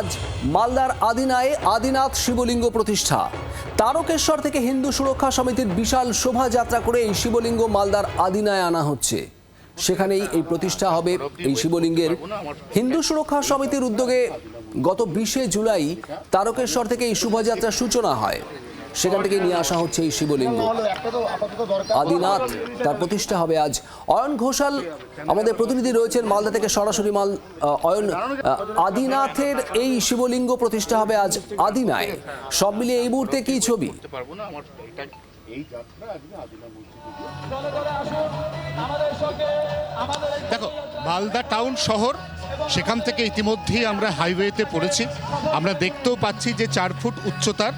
আজ মালদার আদিনায় আদিনাথ শিবলিঙ্গ প্রতিষ্ঠা। তারকেশ্বর থেকে হিন্দু সুরক্ষা সমিতির বিশাল শোভাযাত্রা করে এই শিবলিঙ্গ মালদার আদিনায় আনা হচ্ছে। সেখানেই এই প্রতিষ্ঠা হবে এই শিবলিঙ্গের। হিন্দু সুরক্ষা সমিতির উদ্যোগে গত 20শে জুলাই তারকেশ্বর থেকে এই শোভাযাত্রার সূচনা হয়। সেখান থেকে নিয়ে আসা হচ্ছে এই শিবলিঙ্গ আদিনাথ, তার প্রতিষ্ঠা হবে আজ। অয়ন ঘোষাল আমাদের প্রতিনিধি রয়েছেন মালদা থেকে সরাসরি। অয়ন, আদিনাথের এই শিবলিঙ্গ প্রতিষ্ঠা হবে আজ আদিনায়, সব মিলিয়ে এই মুহূর্তে কি ছবি? দেখো, মালদা টাউন শহর, সেখান থেকে ইতিমধ্যেই আমরা হাইওয়েতে পড়েছি। আমরা দেখতেও পাচ্ছি যে 4 ফুট উচ্চতার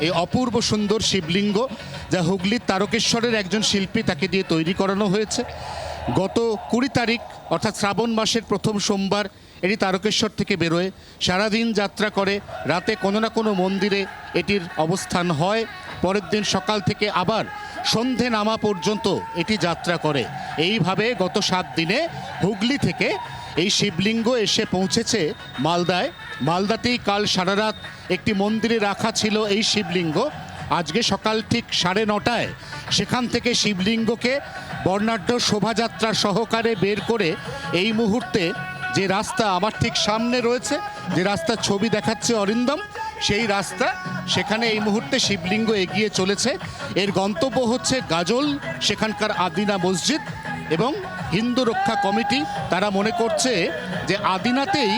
এই অপূর্ব সুন্দর শিবলিঙ্গ, যা হুগলির তারকেশ্বরের একজন শিল্পী তাকে দিয়ে তৈরি করানো হয়েছে। গত 20 তারিখ অর্থাৎ শ্রাবণ মাসের প্রথম সোমবার এটি তারকেশ্বর থেকে বেরোয়, সারাদিন যাত্রা করে, রাতে কোনো না কোনো মন্দিরে এটির অবস্থান হয়। পরের দিন সকাল থেকে আবার সন্ধে নামা পর্যন্ত এটি যাত্রা করে। এইভাবে গত 7 দিনে হুগলি থেকে এই শিবলিঙ্গ এসে পৌঁছেছে মালদায়। মালদাতেই কাল সারা রাত একটি মন্দিরে রাখা ছিল এই শিবলিঙ্গ। আজকে সকাল ঠিক 9:30টায় সেখান থেকে শিবলিঙ্গকে বর্ণাঢ্য শোভাযাত্রা সহকারে বের করে এই মুহূর্তে যে রাস্তা আমার ঠিক সামনে রয়েছে, যে রাস্তার ছবি দেখাচ্ছে অরিন্দম, সেই রাস্তা, সেখানে এই মুহূর্তে শিবলিঙ্গ এগিয়ে চলেছে। এর গন্তব্য হচ্ছে গাজল, সেখানকার আদিনা মসজিদ এবং হিন্দু রক্ষা কমিটি। তারা মনে করছে যে আদিনাতেই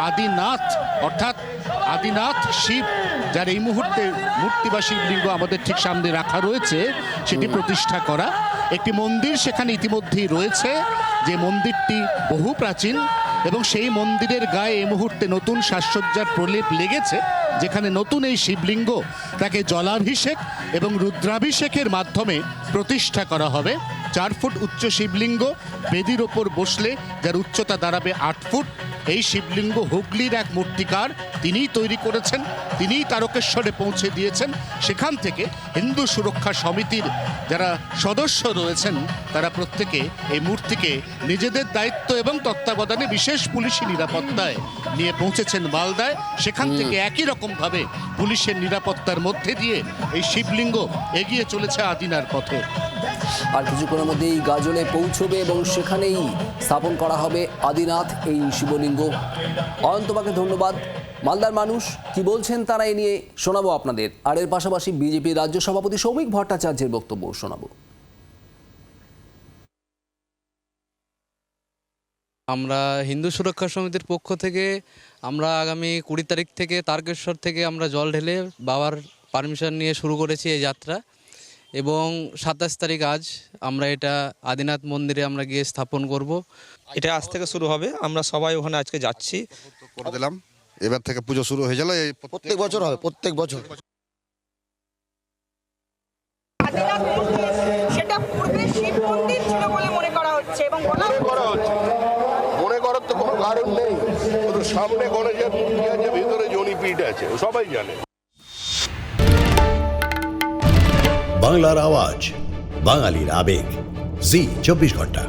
আদিনাথ অর্থাৎ আদিনাথ শিব, যার এই মুহূর্তে মূর্তি বা শিবলিঙ্গ আমাদের ঠিক সামনে রাখা রয়েছে, সেটি প্রতিষ্ঠা করা। একটি মন্দির সেখানে ইতিমধ্যেই রয়েছে, যে মন্দিরটি বহু প্রাচীন, এবং সেই মন্দিরের গায়ে এই মুহূর্তে নতুন সাজসজ্জার প্রলেপ লেগেছে, যেখানে নতুন এই শিবলিঙ্গ তাকে জলাভিষেক এবং রুদ্রাভিষেকের মাধ্যমে প্রতিষ্ঠা করা হবে। 4 ফুট উচ্চ শিবলিঙ্গ, বেদির ওপর বসলে যার উচ্চতা দাঁড়াবে 8 ফুট। এই শিবলিঙ্গ হুগলির এক মূর্তিকার, তিনিই তৈরি করেছেন, তিনিই তারকেশ্বরে পৌঁছে দিয়েছেন। সেখান থেকে হিন্দু সুরক্ষা সমিতির যারা সদস্য রয়েছেন, তারা প্রত্যেকে এই মূর্তিকে নিজেদের দায়িত্ব এবং তত্ত্বাবধানে বিশেষ পুলিশি নিরাপত্তায় নিয়ে পৌঁছেছেন মালদায়। সেখান থেকে একই রকমভাবে পুলিশের নিরাপত্তার মধ্যে দিয়ে এই শিবলিঙ্গ এগিয়ে চলেছে আদিনার পথে। আর কিছুক্ষণের মধ্যেই গাজলে পৌঁছবে এবং সেখানেই স্থাপন করা হবে আদিনাথ এই শিবলিঙ্গ। অয়ন, তোমাকে ধন্যবাদ। মালদার মানুষ কি বলছেন তারা এ নিয়ে শোনাবো আপনাদের। আর এর পাশাপাশি বিজেপি রাজ্য সভাপতি সৌমিক ভট্টাচার্যের বক্তব্য শোনাবো। আমরা হিন্দু সুরক্ষা সমিতির পক্ষ থেকে আমরা আগামী 20 তারিখ থেকে তারকেশ্বর থেকে আমরা জল ঢেলে বাবার পারমিশন নিয়ে শুরু করেছি এই যাত্রা, এবং 27 তারিখ আজ আমরা এটা আদিনাথ মন্দিরে আমরা গিয়ে স্থাপন করব। এটা আজ থেকে শুরু হবে, আমরা সবাই ওখানে আজকে যাচ্ছি। করে দিলাম, এবার থেকে পুজো শুরু হয়ে গেল। এই প্রত্যেক বছর হবে, প্রত্যেক বছর। সেটা পূর্বে শিব মন্দির ছিল বলে মনে করা হচ্ছে এবং মনে করার তো কোনো কারণ নেই। সামনে গণেশের মূর্তি আছে, ভিতরে জনিপীঠ আছে, সবাই জানে। বাংলার আওয়াজ, বাঙালির আবেগ, জি 24 ঘন্টা।